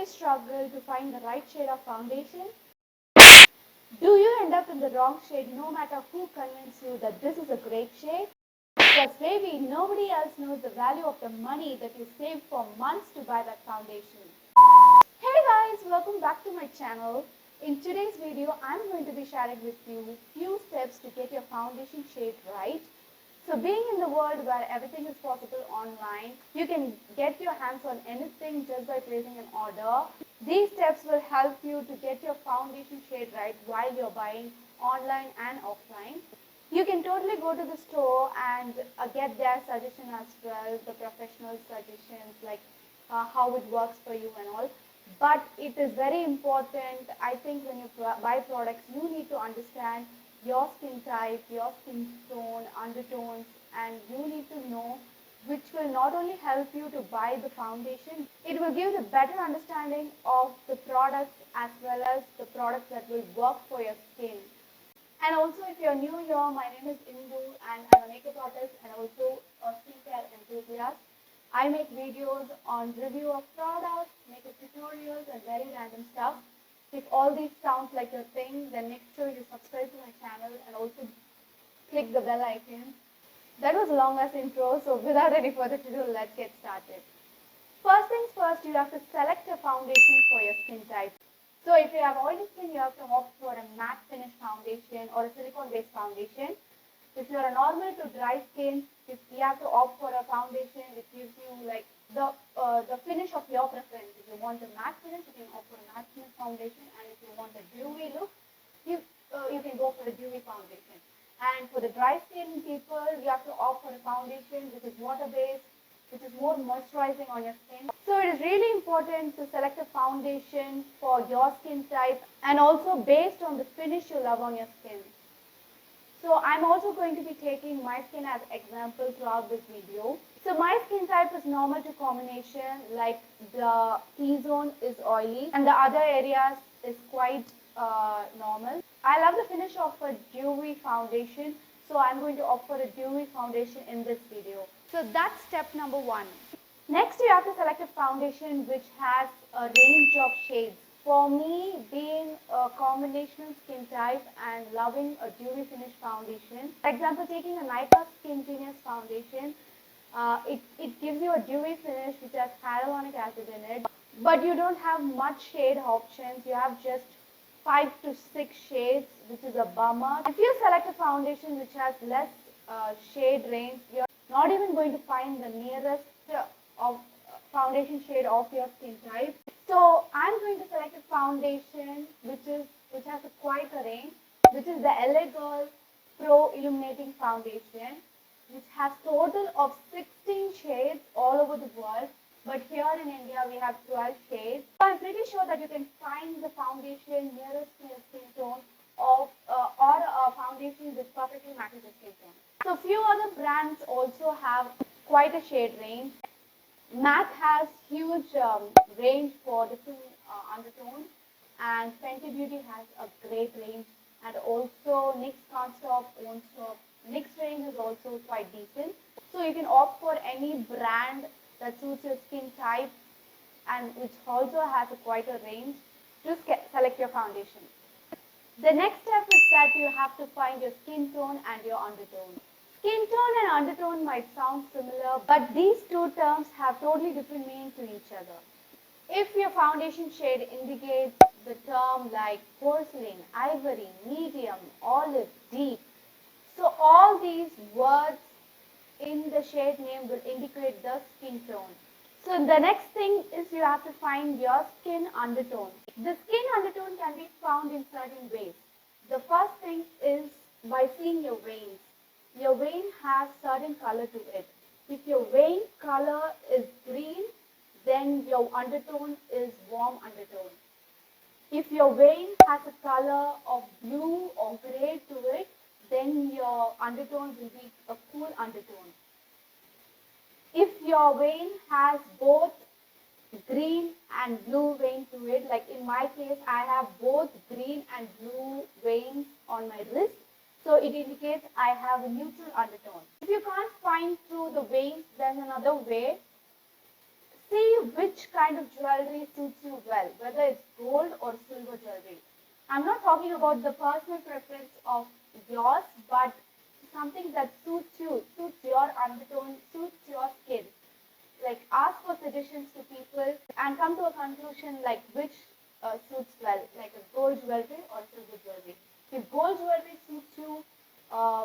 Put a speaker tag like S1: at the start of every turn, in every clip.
S1: always struggle to find the right shade of foundation? Do you end up in the wrong shade no matter who convinces you that this is a great shade? Because maybe nobody else knows the value of the money that you saved for months to buy that foundation. Hey guys, welcome back to my channel. In today's video, I'm going to be sharing with you few steps to get your foundation shade right. So being in the world where everything is possible online, you can get your hands on anything just by placing an order. These steps will help you to get your foundation shade right while you're buying online and offline. You can totally go to the store and get their suggestion as well, the professional suggestions like how it works for you and all. But it is very important, I think, when you buy products, you need to understand your skin type, your skin tone, undertones, and you need to know which will not only help you to buy the foundation, it will give you a better understanding of the products as well as the products that will work for your skin. And also, if you're new here, my name is Indu and I'm a makeup artist and also a skincare enthusiast. I make videos on review of products, makeup tutorials and very random stuff. If all these sounds like your thing, then make sure you subscribe to my channel and also click the bell icon. That was a long ass intro, so without any further ado, let's get started. First things first, you have to select a foundation for your skin type. So if you have oily skin, you have to opt for a matte finish foundation or a silicone based foundation. If you are a normal to dry skin, you have to opt for a foundation which gives you like the finish of your preference. If you want a matte finish, you can opt for a matte finish foundation, and if you want a dewy look, you can go for a dewy foundation. And for the dry skin people, you have to opt for a foundation which is water based, which is more moisturizing on your skin. So it is really important to select a foundation for your skin type and also based on the finish you love on your skin. So I'm also going to be taking my skin as example throughout this video. So my skin type is normal to combination, like the T-zone is oily and the other areas is quite normal. I love the finish of a dewy foundation, so I'm going to opt for a dewy foundation in this video. So that's step number one. Next, you have to select a foundation which has a range of shades. For me, being a combinational skin type and loving a dewy finish foundation, for example, taking a Nykka Skin Genius foundation, it gives you a dewy finish which has hyaluronic acid in it, but you don't have much shade options. You have just 5 to 6 shades, which is a bummer. If you select a foundation which has less shade range, you're not even going to find the nearest of foundation shade of your skin type. So I'm going to select a foundation which has quite a range, which is the LA Girl Pro Illuminating Foundation, which has total of 16 shades all over the world. But here in India, we have 12 shades. So I'm pretty sure that you can find the foundation nearest to your skin tone or a foundation which perfectly matches your skin tone. So few other brands also have quite a shade range. MAC has huge range for different undertones, and Fenty Beauty has a great range, and also NYX Can't Stop, Won't Stop. NYX range is also quite decent. So you can opt for any brand that suits your skin type and which also has quite a range to select your foundation. The next step is that you have to find your skin tone and your undertone. Skin tone and undertone might sound similar, but these two terms have totally different meaning to each other. If your foundation shade indicates the term like porcelain, ivory, medium, olive, deep, so all these words in the shade name will indicate the skin tone. So the next thing is you have to find your skin undertone. The skin undertone can be found in certain ways. The first thing is by seeing your veins. Your vein has certain color to it. If your vein color is green, then your undertone is warm undertone. If your vein has a color of blue or gray to it, then your undertone will be a cool undertone. If your vein has both green and blue vein to it, like in my case, I have both green and blue veins on my wrist, so it indicates I have a neutral undertone. If you can't find through the veins, there's another way. see which kind of jewelry suits you well, whether it's gold or silver jewelry. I'm not talking about the personal preference of yours, but something that suits you, suits your undertone, suits your skin. Like ask for suggestions to people and come to a conclusion like which suits well, like a gold jewelry or silver jewelry. If gold jewelry suits you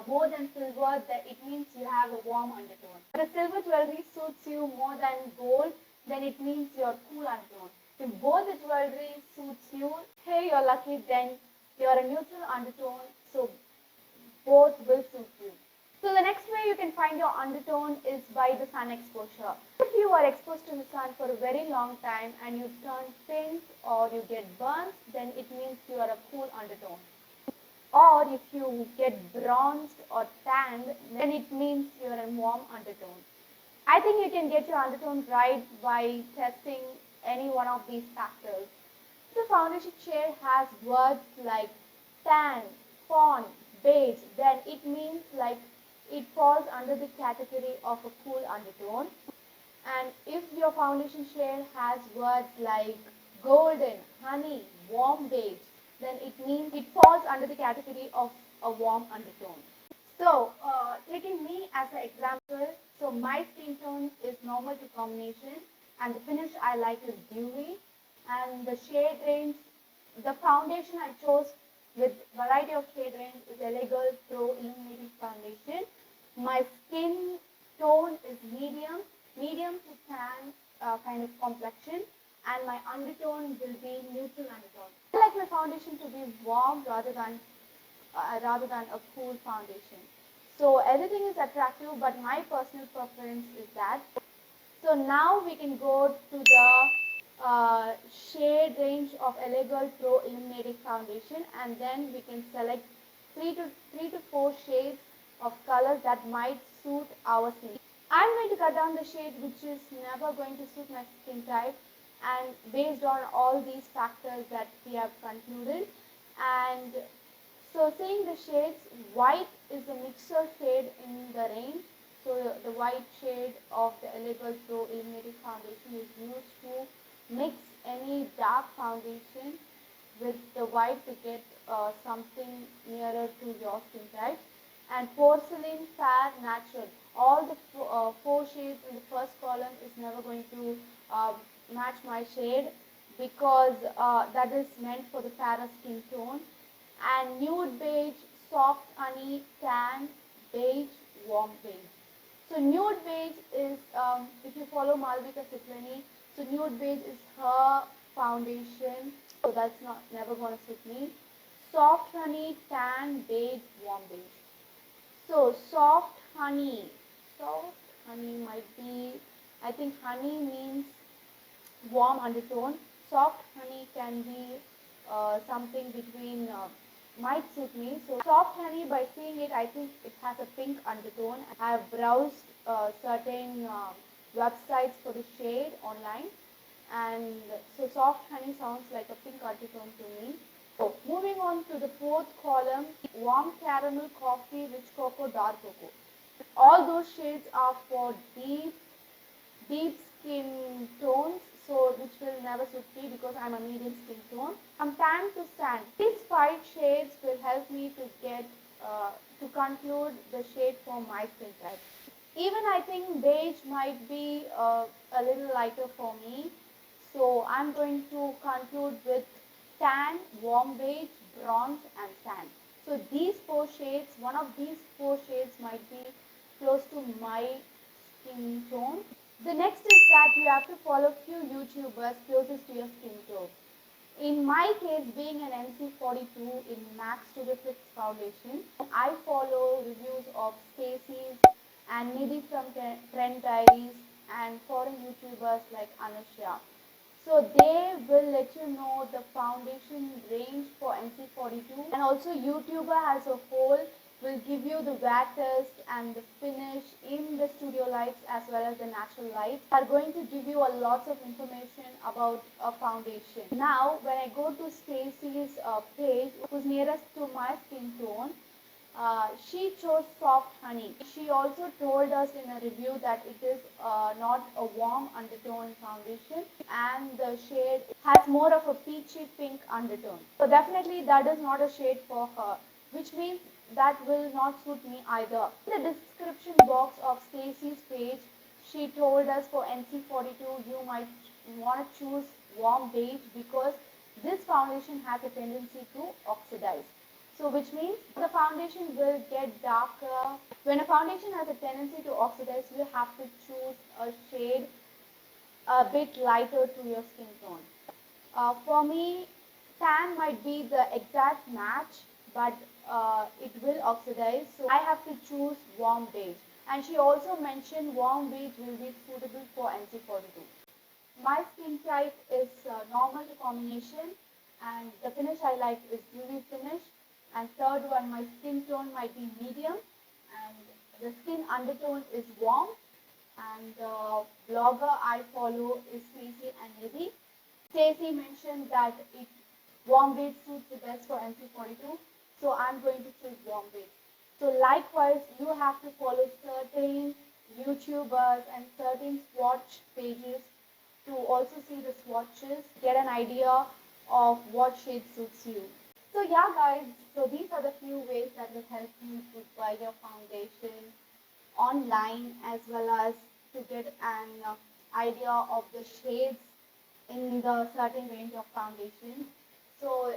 S1: more than silver, then it means you have a warm undertone. But if silver jewelry suits you more than gold, then it means you're cool undertone. If both the jewelry suits you, hey, you're lucky, then you're a neutral undertone, so both will suit you. So the next way you can find your undertone is by the sun exposure. If you are exposed to the sun for a very long time and you turn pink or you get burns, then it means you are a cool undertone. Or if you get bronzed or tanned, then it means you're a warm undertone. I think you can get your undertone right by testing any one of these factors. If the foundation shade has words like tan, fawn, beige, then it means like it falls under the category of a cool undertone. And if your foundation shade has words like golden, honey, warm beige, then it means it falls under the category of a warm undertone. So, taking me as an example, so my skin tone is normal to combination and the finish I like is dewy, and the shade range, the foundation I chose with variety of shade range is Elegant Pro Illuminating Foundation. My skin tone is medium to tan kind of complexion, and my undertone will be neutral undertone. I like my foundation to be warm rather than a cool foundation. So everything is attractive, but my personal preference is that. So now we can go to the shade range of Elegant Pro Illuminating Foundation, and then we can select three to four shades of colors that might suit our skin. I'm going to cut down the shade which is never going to suit my skin type, and based on all these factors that we have concluded. And so seeing the shades, white is the mixer shade in the range. So the white shade of the Elegant Pro Illuminating Foundation is used to mix any dark foundation with the white to get something nearer to your skin type. And porcelain, fair, natural. All the four shades in the first column is never going to match my shade, because that is meant for the fairer skin tone. And nude beige, soft honey, tan, beige, warm beige. So nude beige is, if you follow Malvika Citrani, so nude beige is her foundation, so that's never going to suit me. Soft honey, tan, beige, warm beige. So soft honey might be, I think honey means warm undertone. Soft honey can be something between, might suit me. So soft honey, by seeing it, I think it has a pink undertone. I have browsed certain websites for the shade online, and so soft honey sounds like a pink undertone to me. So moving on to the fourth column, warm caramel, coffee, rich cocoa, dark cocoa. All those shades are for deep skin tones, so which will never suit me because I'm a medium skin tone. From tan to sand. These 5 shades will help me to get to conclude the shade for my skin type. Even I think beige might be a little lighter for me, so I'm going to conclude with tan, warm beige, bronze, and sand. So these 4 shades, one of these 4 shades might be close to my skin tone. The next is that you have to follow few YouTubers closest to your skin tone. In my case, being an NC42 in MAC Studio Fix Foundation, I follow reviews of Stacey's and Nidhi from Trend Diaries and foreign YouTubers like Anushya. So they will let you know the foundation range for NC42, and also YouTuber as a whole will give you the wear test and the finish in the studio lights as well as the natural lights. Are going to give you a lot of information about a foundation. Now when I go to Stacey's page, who's nearest to my skin tone, she chose soft honey. She also told us in a review that it is not a warm undertone foundation and the shade has more of a peachy pink undertone. So definitely that is not a shade for her, which means that will not suit me either. In the description box of Stacy's page, she told us for NC42 you might want to choose warm beige because this foundation has a tendency to oxidize. So which means the foundation will get darker. When a foundation has a tendency to oxidize, you have to choose a shade a bit lighter to your skin tone. For me, tan might be the exact match, but it will oxidize. So I have to choose warm beige. And she also mentioned warm beige will be suitable for NC42. My skin type is normal to combination, and the finish I like is UV finish. And third one, my skin tone might be medium, and the skin undertone is warm. And the blogger I follow is Stacey and Nidhi. Stacey mentioned that warm beige suits the best for NC42, so I'm going to choose warm beige. So likewise, you have to follow certain YouTubers and certain swatch pages to also see the swatches, get an idea of what shade suits you. So yeah guys, so these are the few ways that will help you to buy your foundation online as well as to get an idea of the shades in the certain range of foundation. So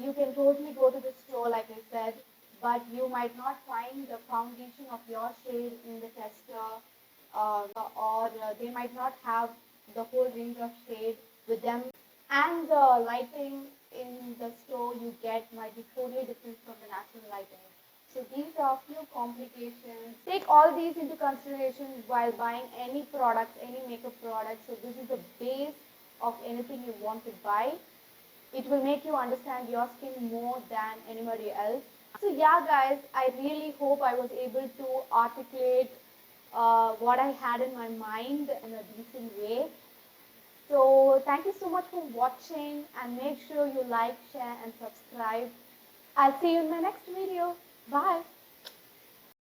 S1: you can totally go to the store like I said, but you might not find the foundation of your shade in the tester or they might not have the whole range of shade with them, and the lighting in the store you get might be totally different from the natural lighting. So these are a few complications. Take all these into consideration while buying any products, any makeup products. So this is the base of anything you want to buy. It will make you understand your skin more than anybody else. So yeah guys, I really hope I was able to articulate what I had in my mind in a decent way. So thank you so much for watching, and make sure you like, share and subscribe. I'll see you in my next video. Bye.